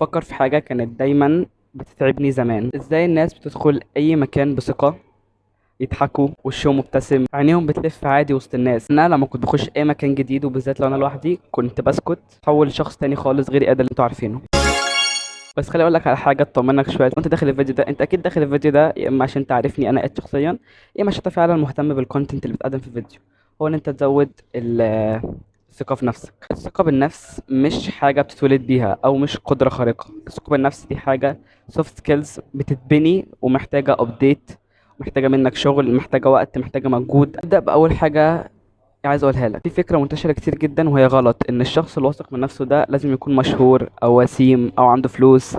فكر في حاجة كانت دايما بتتعبني زمان. ازاي الناس بتدخل اي مكان بثقة، يضحكوا وشهم مبتسم، عينيهم بتلف عادي وسط الناس. انا لما كنت بخش اي مكان جديد وبالذات لو انا لوحدي كنت بسكت، اتحول لشخص تاني خالص غير ادم اللي انتوا عارفينه. بس خليني اقول لك على حاجه تطمنك شويه. وانت داخل الفيديو ده، انت اكيد داخل الفيديو ده يا اما عشان تعرفني انا شخصيا، يا اما عشان انت فعلا مهتم بالكونتنت اللي بتقدم في الفيديو. هو ان انت تزود الثقه في نفسك. الثقه بالنفس مش حاجه بتتولد بيها او مش قدره خارقه. الثقه بالنفس دي حاجه سوفت سكيلز بتتبني ومحتاجه ابديت، محتاجه منك شغل، محتاجه وقت، محتاجه مجهود. ابدا باول حاجه عايز اقولها لك. في فكره منتشره كتير جدا وهي غلط، ان الشخص الواثق من نفسه ده لازم يكون مشهور او وسيم او عنده فلوس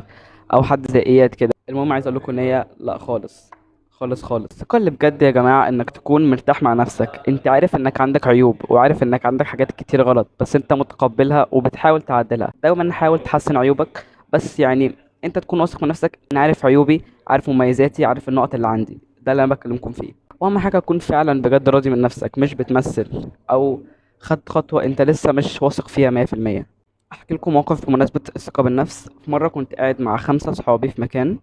او حد زي اياد كده. المهم عايز اقول لكم ان هي لا خالص، خالص خالص. الثقه اللي بجد يا جماعه انك تكون مرتاح مع نفسك. انت عارف انك عندك عيوب وعارف انك عندك حاجات كتير غلط، بس انت متقبلها وبتحاول تعدلها. دايما حاول تحسن عيوبك، بس يعني انت تكون واثق من نفسك. انا عارف عيوبي، عارف مميزاتي، عارف النقط اللي عندي. ده اللي انا بكلمكم فيه. واهم حاجه تكون فعلا بجد راضي من نفسك، مش بتمثل او خدت خطوه انت لسه مش واثق فيها 100%. احكي لكم موقف بمناسبه الثقه بالنفس. في مره كنت قاعد مع 5 صحابي في مكان،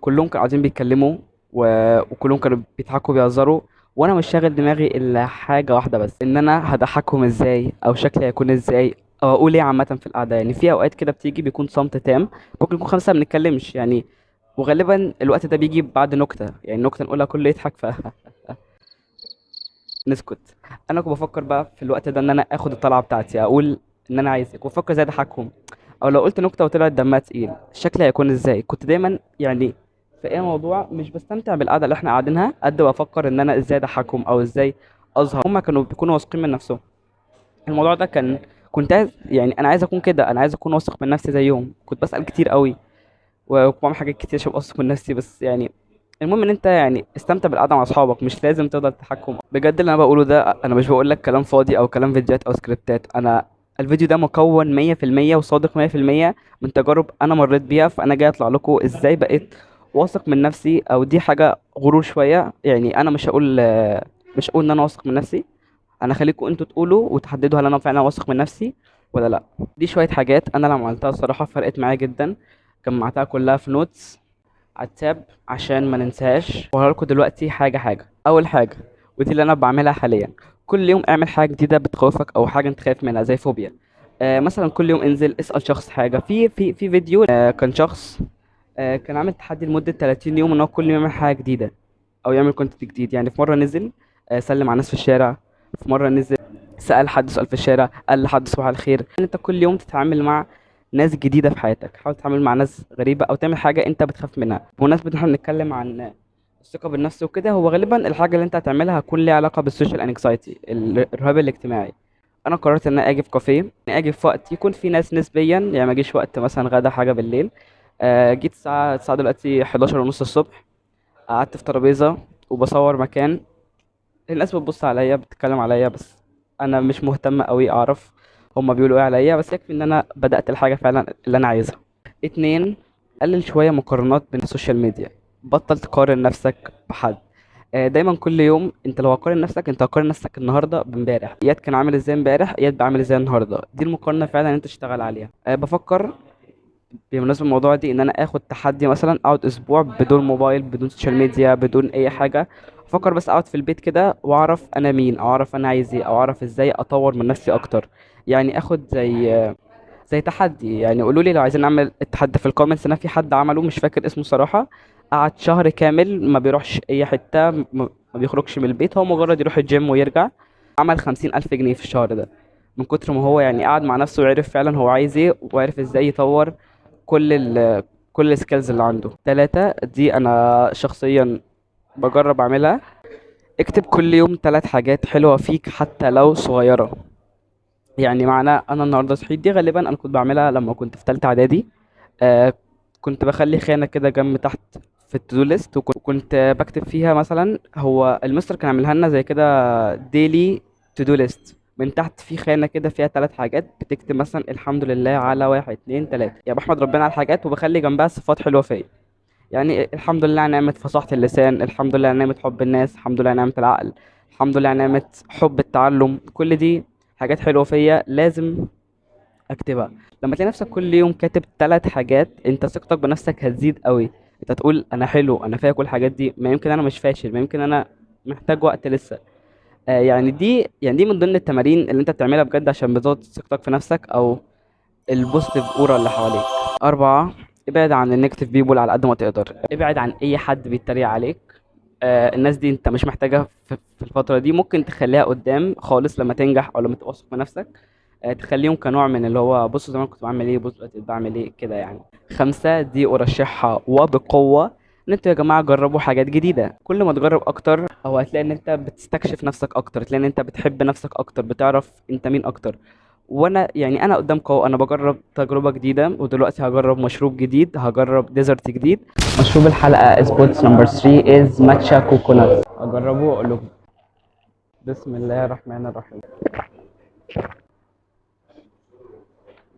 كلهم كانوا قاعدين بيتكلموا وكلهم كانوا بيضحكوا بيهزروا، وانا مش شاغل دماغي الا حاجه واحده بس، ان انا هضحكهم ازاي او شكلي هيكون ازاي او اقول ايه عامه في القعده. يعني في اوقات كده بتيجي بيكون صمت تام، ممكن يكون 5 ما بنتكلمش يعني، وغالبا الوقت ده بيجي بعد نكته، يعني نكته نقولها كله يضحك فنسكت. انا كنت بفكر بقى في الوقت ده ان انا اخد الطلعه بتاعتي، اقول ان انا عايز كنت بفكر ازاي اضحكهم، او لو قلت نكته وطلعت دمها تقيل شكلي هيكون ازاي. كنت دايما يعني في اي موضوع مش بستمتع بالقعده اللي احنا قاعدينها قد بفكر ان انا ازاي اضحكهم او ازاي اظهر. هما كانوا بيكونوا واثقين من نفسهم. الموضوع ده كنت عايز، يعني انا عايز اكون كده، انا عايز اكون واثق من نفسي زيهم. كنت بسأل كتير قوي وبعمل حاجات كتير عشان ابقى واثق من نفسي، بس يعني المهم ان انت يعني استمتع بالقعده مع اصحابك، مش لازم تفضل تحكم. بجد اللي انا بقوله ده انا مش بقول لك كلام فاضي او كلام فيديوهات او سكريبتات. انا الفيديو ده مكون 100% وصادق 100% من تجارب انا مريت بيها. فانا جاي اطلع لكم ازاي بقيت واثق من نفسي. او دي حاجه غرور شويه، يعني انا مش هقول ان انا واثق من نفسي. انا خليكم انتوا تقولوا وتحددوا هل انا فعلا واثق من نفسي ولا لا. دي شويه حاجات انا لما عملتها الصراحه فرقت معايا جدا. جمعتها كلها في نوتس على التاب عشان ما ننساهاش، وهقول لكم دلوقتي حاجه حاجه. اول حاجه، ودي اللي انا بعملها حاليا، كل يوم اعمل حاجه جديده بتخوفك او حاجه انت خايف منها زي فوبيا. مثلا كل يوم انزل اسال شخص حاجه. في فيديو كان شخص كان عامل تحدي لمده 30 يوم ان هو كل يوم يعمل حاجه جديده او يعمل كونتنت جديد. يعني في مره نزل سلم على الناس في الشارع، في مره نزل سأل حد سؤال في الشارع، قال لحد صباح الخير. ان انت كل يوم تتعامل مع ناس جديدة في حياتك، حاول تتعامل مع ناس غريبة او تعمل حاجة انت بتخاف منها. بمناسبة ان احنا بنتكلم عن الثقة بالنفس وكده، هو غالبا الحاجة اللي انت هتعملها هتكون ليها علاقة بالسوشيال انكزايتي، الرهاب الاجتماعي. انا قررت ان انا اجي في كافيه، اجي في وقت يكون في ناس نسبيا، يعني ما اجيش وقت مثلا غدا حاجة بالليل. جيت الساعة دلوقتي 11 ونص الصبح، قعدت في ترابيزة وبصور مكان. الناس بتبص عليا بتتكلم عليا، بس انا مش مهتم قوي اعرف هما بيقولوا ايه عليا، بس يكفي ان انا بدأت الحاجة فعلا اللي انا عايزها. اتنين، قلل شوية مقارنات بين السوشيال ميديا. بطل تقارن نفسك بحد. دايما كل يوم انت لو هتقارن نفسك، انت هتقارن نفسك النهارده بامبارح. اياد كان عامل ازاي امبارح، اياد بقى عامل ازاي النهارده. دي المقارنه فعلا انت تشتغل عليها. بفكر بمناسبة الموضوع دي ان انا اخد تحدي، مثلا اقعد اسبوع بدون موبايل بدون سوشيال ميديا بدون اي حاجة. افكر بس اقعد في البيت كده واعرف انا مين، او اعرف انا عايز ايه، او اعرف ازاي اطور من نفسي اكتر. يعني اخد زي تحدي. يعني قولوا لي لو عايزين نعمل التحدي في الكومنتس. انا في حد عمله مش فاكر اسمه صراحة، قعد شهر كامل ما بيروحش اي حتة، ما بيخرجش من البيت، هو مجرد يروح الجيم ويرجع. عمل 50,000 جنيه في الشهر ده، من كتر ما هو يعني قعد مع نفسه وعرف فعلا هو عايز ايه وعرف ازاي يطور كل كل السكيلز اللي عنده. 3 دي انا شخصيا بجرب اعملها. اكتب كل يوم 3 حاجات حلوة فيك حتى لو صغيرة. يعني معناه انا النهارده صحيت، دي غالبا انا كنت بعملها لما كنت في تالتة اعدادي. آه كنت بخلي خانة كده جنب تحت في التو ليست، وكنت بكتب فيها مثلا، هو المستر كان عاملها لنا زي كده ديلي تو دو ليست. من تحت في خانة كده فيها 3 حاجات، بتكتب مثلا الحمد لله على واحد اتنين تلاتة، يعني بحمد ربنا على الحاجات وبخلي جنبها صفات حلوة فيا. يعني الحمد لله على نعمة فصاحة اللسان، الحمد لله على نعمة حب الناس، الحمد لله على نعمة العقل، الحمد لله على نعمة حب التعلم. كل دي حاجات حلوة فيا لازم اكتبها. لما تلاقي نفسك كل يوم كاتب 3 حاجات، انت ثقتك بنفسك هتزيد قوي. انت تقول انا حلو، انا فيا كل الحاجات دي، ما يمكن انا مش فاشل، ما يمكن انا محتاج وقت لسه. يعني دي من ضمن التمارين اللي انت بتعملها بجد عشان بتزود ثقتك في نفسك او البوزيتيف اورا اللي حواليك. 4، ابعد عن النيجاتيف بيبول على قد ما تقدر. ابعد عن اي حد بيتريق عليك. الناس دي انت مش محتاجها في الفترة دي، ممكن تخليها قدام خالص لما تنجح او لما تبقى واثق في نفسك. تخليهم كنوع من اللي هو بصوا زمان كنت بعمل ايه، بصوا دلوقتي بعمل ايه كده يعني. 5 دي ارشحها وبقوة، ان انتوا يا جماعة جربوا حاجات جديدة. كل ما تجرب اكتر او هتلاقي ان انت بتستكشف نفسك اكتر، تلاقي ان انت بتحب نفسك اكتر، بتعرف انت مين اكتر. وانا يعني انا قدامكم اهو، انا بجرب تجربة جديدة، ودلوقتي هجرب مشروب جديد، هجرب ديزرت جديد. مشروب الحلقة سبوتس نمبر 3 از ماتشا كوكونات. اجربه واقول لكم. بسم الله الرحمن الرحيم.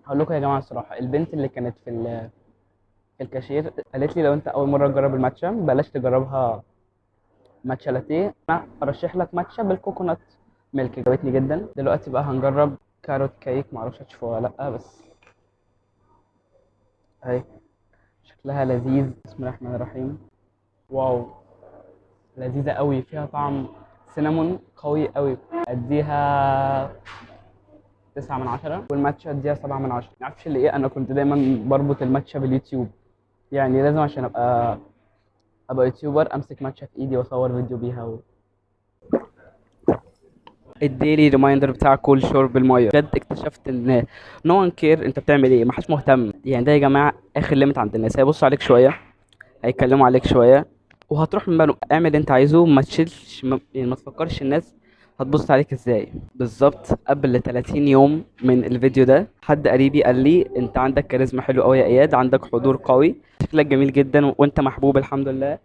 هقول لكم يا جماعة الصراحة، البنت اللي كانت في الكاشير قالت لي لو انت اول مرة تجرب الماتشا بلاش تجربها ماتشا لاتيه، انا ارشح لك ماتشا بالكوكونات ميلك. عجبتني جدا. دلوقتي بقى هنجرب كاروت كيك، معرفش هتشوفوها ولا لا، بس اهي شكلها لذيذ. بسم الله الرحمن الرحيم. واو، لذيذة قوي، فيها طعم سينامون قوي قوي. اديها 9 من 10، والماتشا اديها 7 من 10. معرفش اللي ايه، انا كنت دايما بربط الماتشا باليوتيوب، يعني لازم عشان ابقى يوتيوبر امسك ماتشا في ايدي واصور فيديو بيها الديلي ريمايندر بتاع كل شرب الميه. بجد اكتشفت ان نو وان كير انت بتعمل ايه، محدش مهتم. يعني ده يا جماعه اخر ليميت عند الناس، هيبصوا عليك شويه، هيتكلموا عليك شويه، وهتروح من بالهم. اعمل اللي انت عايزه، ما تشيلش يعني ما تفكرش الناس هتبص عليك ازاي. بالظبط قبل 30 يوم من الفيديو ده حد قريبي قال لي انت عندك كاريزما حلو قوي يا اياد، عندك حضور قوي، شكلك جميل جدا، وانت محبوب الحمد لله،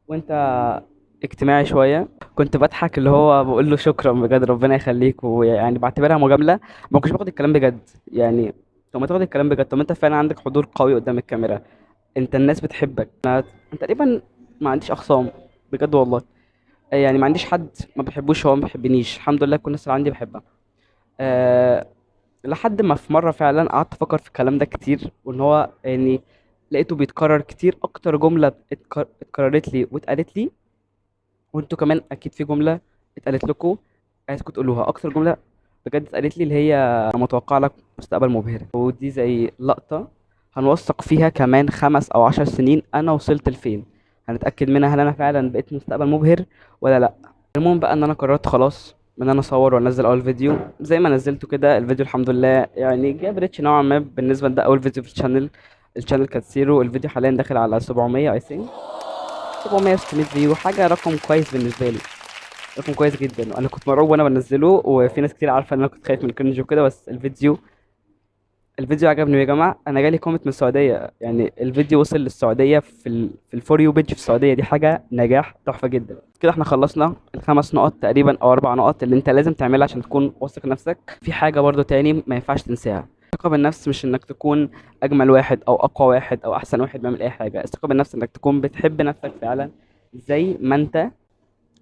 وانت اجتماعي شويه. كنت بضحك اللي هو بقول له شكرا بجد ربنا يخليك، ويعني بعتبرها مجامله، ما كنتش باخد الكلام بجد يعني. طب ما تاخد الكلام بجد، طب ما انت فعلا عندك حضور قوي قدام الكاميرا، انت الناس بتحبك. انت تقريبا ما عنديش اخصام بجد والله. يعني ما عنديش حد ما بحبوش، هو ما بيحبنيش الحمد لله، كل الناس اللي عندي بحبها. أه. لحد ما في مره فعلا قعدت افكر في الكلام ده كتير، وان هو يعني لقيته بيتكرر كتير. اكتر جمله اتكررت لي واتقالت لي، وانتوا كمان اكيد في جمله اتقالت لكم عايزكم تقولوها. اكتر جمله بجد اتقالت لي اللي هي انا متوقع لك مستقبل مبهر، ودي زي لقطه هنوثق فيها كمان 5 او 10 سنين انا وصلت لفين. هنتاكد منها هل انا فعلا بقيت مستقبل مبهر ولا لا. المهم بقى ان انا قررت خلاص ان انا اصور وانزل اول فيديو. زي ما نزلته كده الفيديو الحمد لله يعني جاب ريتش نوعا ما بالنسبه لده اول فيديو في الشانل. الشانل كانت زيرو، الفيديو حاليا داخل على 700 اي ثينك، 700 600 فيو، حاجه رقم كويس بالنسبه لي، رقم كويس جدا. انا كنت مرعوب وانا بنزله، وفي ناس كتير عارفه ان انا كنت خايف من الكرنج وكده، بس الفيديو عجبني يا جماعه. انا جالي كومنت من السعوديه، يعني الفيديو وصل للسعوديه في الفور يو بيج في السعوديه، دي حاجه نجاح تحفه جدا. كده احنا خلصنا ال5 نقط تقريبا او 4 نقط اللي انت لازم تعملها عشان تكون واثق من نفسك. في حاجه برضو تاني ما ينفعش تنساها، الثقه بالنفس مش انك تكون اجمل واحد او اقوى واحد او احسن واحد بيعمل اي حاجه. الثقه بالنفس انك تكون بتحب نفسك فعلا زي ما انت،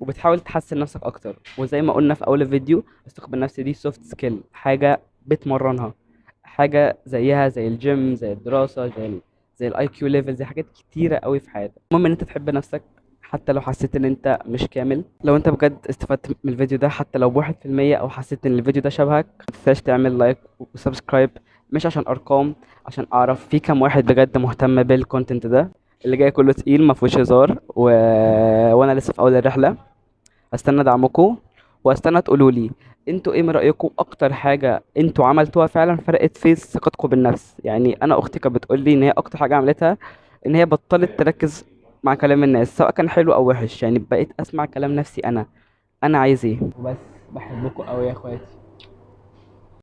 وبتحاول تحسن نفسك اكتر. وزي ما قلنا في اول الفيديو، الثقه بالنفس دي سوفت سكيل، حاجه بتمرنها، حاجه زيها زي الجيم، زي الدراسه، زي الاي كيو ليفل، زي حاجات كتيره قوي في حياتك. المهم ان انت تحب نفسك حتى لو حسيت ان انت مش كامل. لو انت بجد استفدت من الفيديو ده حتى لو ب1%، او حسيت ان الفيديو ده شبهك، متنساش تعمل لايك وسبسكرايب، مش عشان ارقام، عشان اعرف في كام واحد بجد مهتم بالكونتنت ده. اللي جاي كله تقيل ما فيهوش هزار وانا لسه في اول الرحله. استنى دعمكم، واستنى تقولوا لي انتوا ايه من رايكم اكتر حاجه انتوا عملتوها فعلا فرقت في ثقتكم بالنفس. يعني انا اختي كانت بتقول لي ان هي اكتر حاجه عملتها ان هي بطلت تركز مع كلام الناس سواء كان حلو او وحش، يعني بقيت اسمع كلام نفسي انا عايز ايه وبس. بحبكم قوي يا اخواتي.